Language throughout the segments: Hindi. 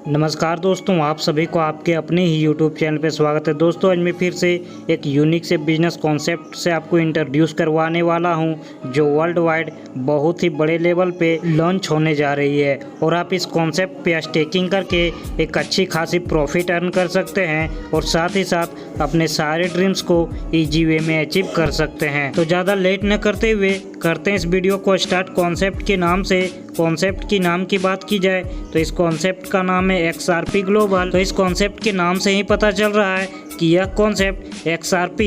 नमस्कार दोस्तों, आप सभी को आपके अपने ही YouTube चैनल पे स्वागत है। दोस्तों आज मैं फिर से एक यूनिक से बिजनेस कॉन्सेप्ट से आपको इंट्रोड्यूस करवाने वाला हूं, जो वर्ल्ड वाइड बहुत ही बड़े लेवल पे लॉन्च होने जा रही है और आप इस कॉन्सेप्ट पे स्टेकिंग करके एक अच्छी खासी प्रॉफिट अर्न कर सकते हैं और साथ ही साथ अपने सारे ड्रीम्स को ईजी वे में अचीव कर सकते हैं। तो ज़्यादा लेट न करते हुए करते हैं इस वीडियो को स्टार्ट। कॉन्सेप्ट के नाम से कॉन्सेप्ट की नाम की बात की जाए तो इस कॉन्सेप्ट का नाम है XRP ग्लोबल। तो इस कॉन्सेप्ट के नाम से ही पता चल रहा है कि यह कॉन्सेप्ट XRP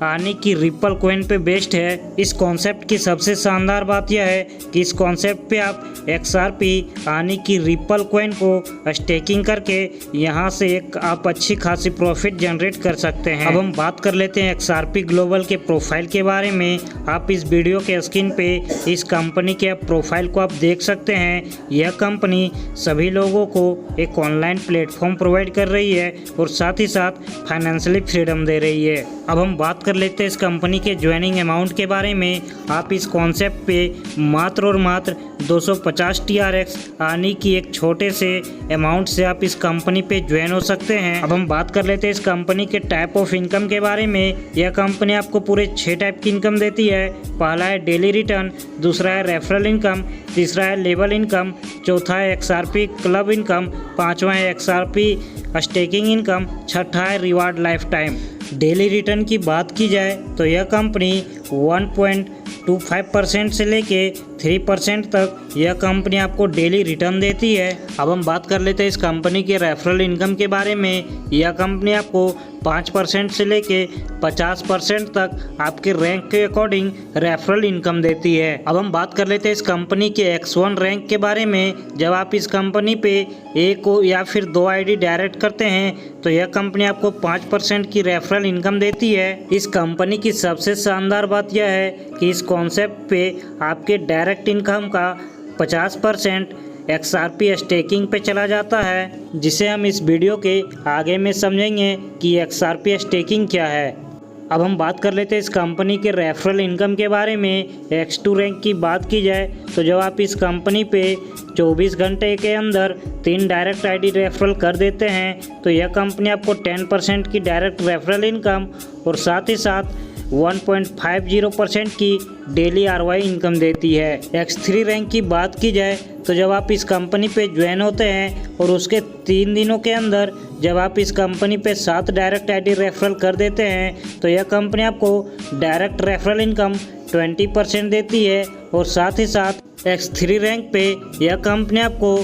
आने की रिपल कॉइन पे बेस्ड है। इस कॉन्सेप्ट की सबसे शानदार बात यह है कि इस कॉन्सेप्ट पे आप XRP आने की रिपल कॉइन को स्टेकिंग करके यहाँ से एक आप अच्छी खासी प्रॉफिट जनरेट कर सकते हैं। अब हम बात कर लेते हैं XRP ग्लोबल के प्रोफाइल के बारे में। आप इस वीडियो के स्क्रीन पे इस कंपनी के प्रोफाइल को आप देख सकते हैं। यह कंपनी सभी लोगों को एक ऑनलाइन प्लेटफॉर्म प्रोवाइड कर रही है और साथ ही साथ फाइनेंशियली फ्रीडम दे रही है। अब हम बात कर लेते हैं इस कंपनी के ज्वाइनिंग अमाउंट के बारे में। आप इस कॉन्सेप्ट पे मात्र और मात्र 250 TRX आने की एक छोटे से अमाउंट से आप इस कंपनी पे ज्वाइन हो सकते हैं। अब हम बात कर लेते हैं इस कंपनी के टाइप ऑफ इनकम के बारे में। यह कंपनी आपको पूरे 6 टाइप की इनकम देती है। पहला है डेली रिटर्न, दूसरा है रेफरल इनकम, तीसरा है लेवल इनकम, चौथा है XRP क्लब इनकम, पांचवा है XRP स्टेकिंग इनकम, छठा है reward life time. Daily return की बात की जाए तो यह कंपनी 1.25% से लेके 3% तक यह कंपनी आपको डेली रिटर्न देती है। अब हम बात कर लेते हैं इस कंपनी के रेफरल इनकम के बारे में। यह कंपनी आपको 5% से लेके 50% तक आपके रैंक के अकॉर्डिंग रेफरल इनकम देती है। अब हम बात कर लेते हैं इस कंपनी के X1 रैंक के बारे में। जब आप इस कंपनी पे एक या फिर 2 ID डायरेक्ट करते हैं तो यह कंपनी आपको 5% की रेफरल इनकम देती है। इस कंपनी की सबसे शानदार बात यह है कि इस कॉन्सेप्ट पे आपके डायरेक्ट इनकम का 50% XRP स्टेकिंग पे चला जाता है, जिसे हम इस वीडियो के आगे में समझेंगे कि XRP स्टेकिंग क्या है। अब हम बात कर लेते हैं इस कंपनी के रेफरल इनकम के बारे में। X2 रैंक की बात की जाए तो जब आप इस कंपनी पे 24 घंटे के अंदर 3 डायरेक्ट ID रेफरल कर देते हैं तो यह कंपनी आपको 10% की डायरेक्ट रेफरल इनकम और साथ ही साथ 1.50% की डेली ROI इनकम देती है। X3 रैंक की बात की जाए तो जब आप इस कंपनी पे ज्वाइन होते हैं और उसके 3 दिनों के अंदर जब आप इस कंपनी पे 7 डायरेक्ट ID रेफरल कर देते हैं तो यह कंपनी आपको डायरेक्ट रेफरल इनकम 20% देती है और साथ ही साथ X3 रैंक पे यह कंपनी आपको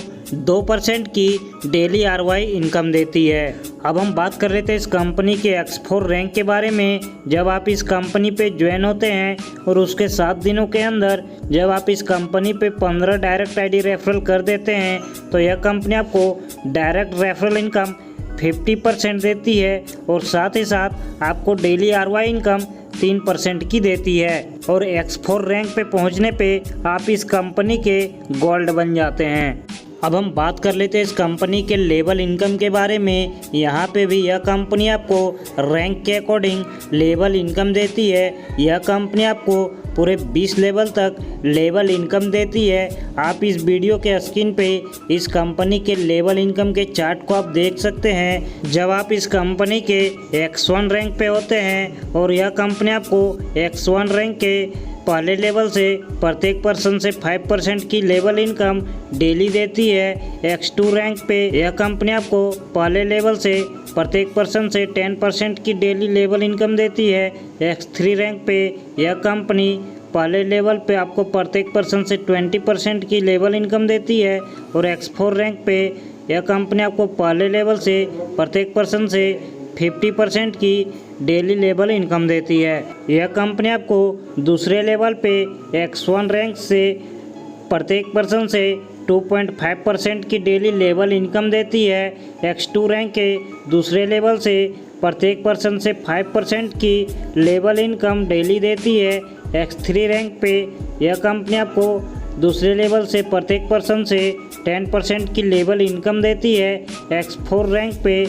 2% की डेली ROI इनकम देती है। अब हम बात कर लेते हैं इस कंपनी के X4 रैंक के बारे में। जब आप इस कंपनी पे ज्वाइन होते हैं और उसके 7 दिनों के अंदर जब आप इस कंपनी पे 15 डायरेक्ट ID रेफरल कर देते हैं तो यह कंपनी आपको डायरेक्ट रेफरल इनकम 50% देती है और साथ ही साथ आपको डेली ROI इनकम 3% की देती है। और X4 रैंक पे पहुंचने पे आप इस कंपनी के गोल्ड बन जाते हैं। अब हम बात कर लेते हैं इस कंपनी के लेवल इनकम के बारे में। यहाँ पे भी यह कंपनी आपको रैंक के अकॉर्डिंग लेवल इनकम देती है। यह कंपनी आपको पूरे 20 लेवल तक लेवल इनकम देती है। आप इस वीडियो के स्क्रीन पे इस कंपनी के लेवल इनकम के चार्ट को आप देख सकते हैं। जब आप इस कंपनी के X1 रैंक पे होते हैं और यह कंपनी आपको X1 रैंक के पहले लेवल से प्रत्येक पर्सन से 5% की लेवल इनकम डेली देती है। X2 रैंक पे यह कंपनी आपको पहले लेवल से प्रत्येक पर्सन से 10% की डेली लेवल इनकम देती है। X3 रैंक पे यह कंपनी पहले लेवल पे आपको प्रत्येक पर्सन से 20% की लेवल इनकम देती है और X4 रैंक पे यह कंपनी आपको पहले लेवल से प्रत्येक पर्सन से 50% की डेली लेवल इनकम देती है। यह कंपनी आपको दूसरे लेवल पे X1 रैंक से प्रत्येक पर्सन से 2.5% की डेली लेवल इनकम देती है। X2 रैंक के दूसरे लेवल से प्रत्येक पर्सन से 5% की लेवल इनकम डेली देती है। X3 रैंक पे यह कंपनी आपको दूसरे लेवल से प्रत्येक पर्सन से 10% की लेवल इनकम देती है। X4 रैंक पे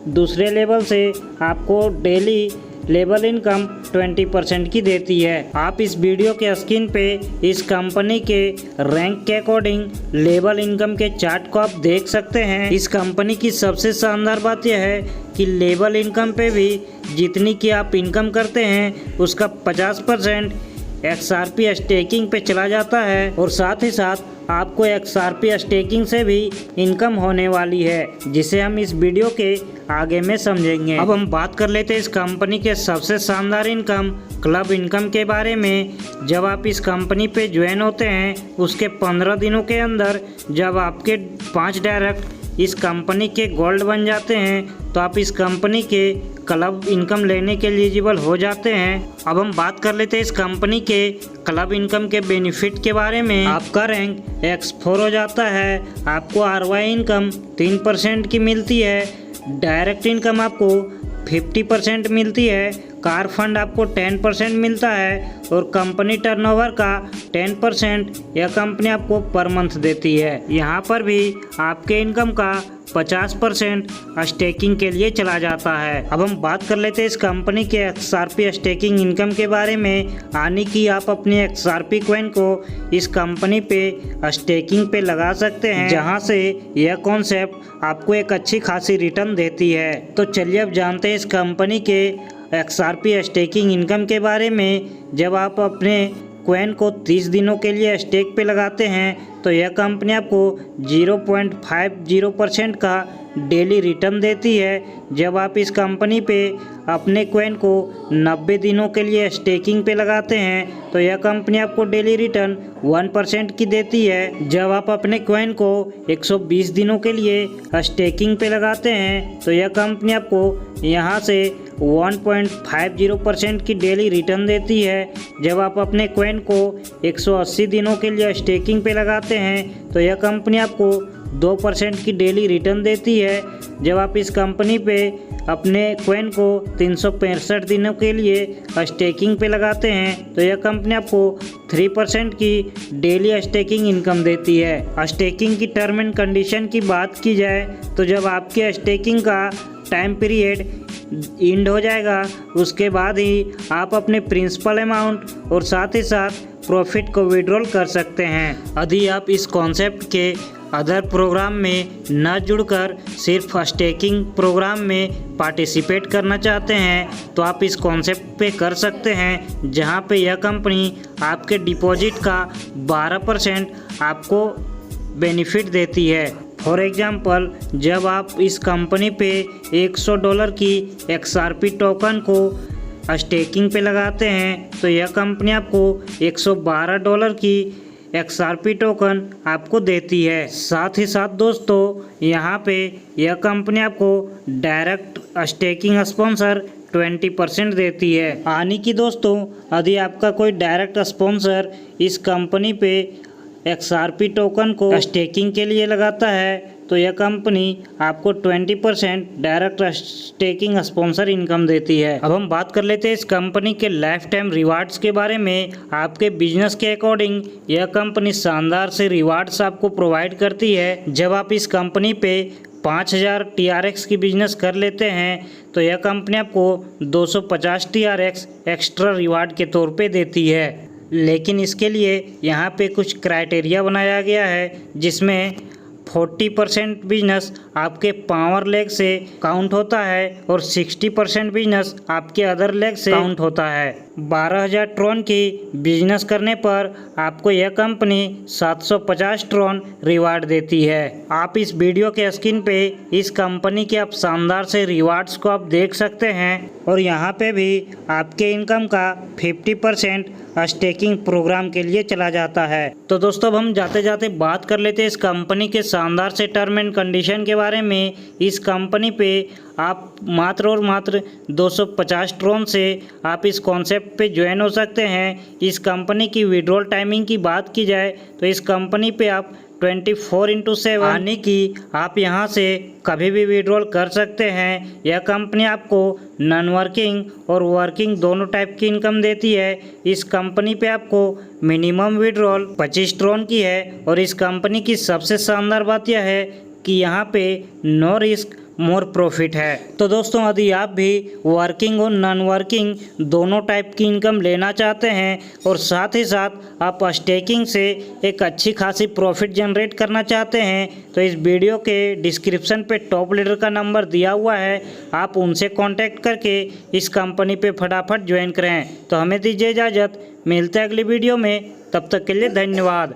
दूसरे लेवल से आपको डेली लेबल इनकम 20% की देती है। आप इस वीडियो के स्क्रीन पे इस कंपनी के रैंक के अकॉर्डिंग लेबल इनकम के चार्ट को आप देख सकते हैं। इस कंपनी की सबसे शानदार बात यह है कि लेबल इनकम पे भी जितनी की आप इनकम करते हैं उसका 50% XRP स्टेकिंग पे चला जाता है और साथ ही साथ आपको XRP स्टेकिंग से भी इनकम होने वाली है, जिसे हम इस वीडियो के आगे में समझेंगे। अब हम बात कर लेते हैं इस कंपनी के सबसे शानदार इनकम क्लब इनकम के बारे में। जब आप इस कंपनी पे ज्वाइन होते हैं उसके 15 दिनों के अंदर जब आपके 5 डायरेक्ट इस कंपनी के गोल्ड बन जाते हैं तो आप इस कंपनी के क्लब इनकम लेने के एलिजिबल हो जाते हैं। अब हम बात कर लेते हैं इस कंपनी के क्लब इनकम के बेनिफिट के बारे में। आपका रैंक X4 हो जाता है, आपको ROI इनकम 3% की मिलती है, डायरेक्ट इनकम आपको 50% मिलती है, कार फंड आपको 10% मिलता है और कंपनी टर्नओवर का 10% यह कंपनी आपको पर मंथ देती है। यहाँ पर भी आपके इनकम का 50% स्टेकिंग के लिए चला जाता है। अब हम बात कर लेते हैं इस कंपनी के XRP स्टेकिंग इनकम के बारे में, यानी कि आप अपनी XRP कॉइन को इस कंपनी पे स्टेकिंग पे लगा सकते हैं, जहां से यह कॉन्सेप्ट आपको एक अच्छी खासी रिटर्न देती है। तो चलिए अब जानते हैं इस कंपनी के XRP स्टेकिंग इनकम के बारे में। जब आप अपने कॉइन को 30 दिनों के लिए स्टेक पे लगाते हैं तो यह कंपनी आपको 0.50% का डेली रिटर्न देती है। जब आप इस कंपनी पे अपने कॉइन को 90 दिनों के लिए स्टेकिंग पे लगाते हैं तो यह कंपनी आपको डेली रिटर्न 1% की देती है। जब आप अपने कॉइन को 120 दिनों के लिए स्टेकिंग पे लगाते हैं तो यह कंपनी आपको यहाँ से 1.50% की डेली रिटर्न देती है। जब आप अपने कॉइन को 180 दिनों के लिए स्टेकिंग पे लगाते हैं तो यह कंपनी आपको 2% की डेली रिटर्न देती है। जब आप इस कंपनी पे अपने कॉइन को 365 दिनों के लिए स्टेकिंग पे लगाते हैं तो यह कंपनी आपको 3% की डेली स्टेकिंग इनकम देती है। स्टेकिंग की टर्म एंड कंडीशन की बात की जाए तो जब आपके स्टेकिंग का टाइम पीरियड एंड हो जाएगा उसके बाद ही आप अपने प्रिंसिपल अमाउंट और साथ ही साथ प्रॉफिट को विड्रॉल कर सकते हैं। यदि आप इस कॉन्सेप्ट के अदर प्रोग्राम में न जुड़कर सिर्फ स्टेकिंग प्रोग्राम में पार्टिसिपेट करना चाहते हैं तो आप इस कॉन्सेप्ट पे कर सकते हैं, जहां पे यह कंपनी आपके डिपॉजिट का 12% आपको बेनिफिट देती है। फॉर एग्जांपल, जब आप इस कंपनी पे $100 की XRP टोकन को स्टेकिंग पे लगाते हैं तो यह कंपनी आपको $112 की XRP टोकन आपको देती है। साथ ही साथ दोस्तों यहाँ पे यह कंपनी आपको डायरेक्ट स्टेकिंग स्पॉन्सर 20% देती है। यानी कि दोस्तों यदि आपका कोई डायरेक्ट स्पॉन्सर इस कंपनी पे XRP टोकन को स्टेकिंग के लिए लगाता है तो यह कंपनी आपको 20% डायरेक्ट स्टेकिंग स्पॉन्सर इनकम देती है। अब हम बात कर लेते हैं इस कंपनी के लाइफ टाइम रिवार्ड्स के बारे में। आपके बिजनेस के अकॉर्डिंग यह कंपनी शानदार से रिवार्ड्स आपको प्रोवाइड करती है। जब आप इस कंपनी पे 5000 TRX की बिजनेस कर लेते हैं तो यह कंपनी आपको 250 TRX एक्स्ट्रा रिवार्ड के तौर पे देती है। लेकिन इसके लिए यहाँ पे कुछ क्राइटेरिया बनाया गया है, जिसमें 40% बिजनेस आपके पावर लेग से काउंट होता है और 60% बिजनेस आपके अदर लेग से काउंट होता है। 12,000 ट्रॉन की बिजनेस करने पर आपको यह कंपनी 750 ट्रॉन रिवार्ड देती है। आप इस वीडियो के स्क्रीन पे इस कंपनी के आप शानदार से रिवार्ड्स को आप देख सकते हैं और यहाँ पे भी आपके इनकम का 50% स्टेकिंग प्रोग्राम के लिए चला जाता है। तो दोस्तों अब हम जाते जाते बात कर लेते हैं इस कंपनी के शानदार से टर्म एंड कंडीशन के बारे में। इस कंपनी पे आप मात्र और मात्र 250 ट्रॉन से आप इस कॉन्सेप्ट पे ज्वाइन हो सकते हैं। इस कंपनी की विड्रॉल टाइमिंग की बात की जाए तो इस कंपनी पे आप 24/7 यानी कि आप यहां से कभी भी विड्रॉल कर सकते हैं। यह कंपनी आपको नॉन वर्किंग और वर्किंग दोनों टाइप की इनकम देती है। इस कंपनी पे आपको मिनिमम विड्रॉल 25 ट्रॉन की है और इस कंपनी की सबसे शानदार बात यह है कि यहाँ पे नो रिस्क मोर प्रॉफिट है। तो दोस्तों यदि आप भी वर्किंग और नॉन वर्किंग दोनों टाइप की इनकम लेना चाहते हैं और साथ ही साथ आप स्टेकिंग से एक अच्छी खासी प्रॉफिट जनरेट करना चाहते हैं तो इस वीडियो के डिस्क्रिप्शन पे टॉप लीडर का नंबर दिया हुआ है, आप उनसे कांटेक्ट करके इस कंपनी पे फटाफट ज्वाइन करें। तो हमें दीजिए इजाज़त, मिलते हैं अगली वीडियो में, तब तक के लिए धन्यवाद।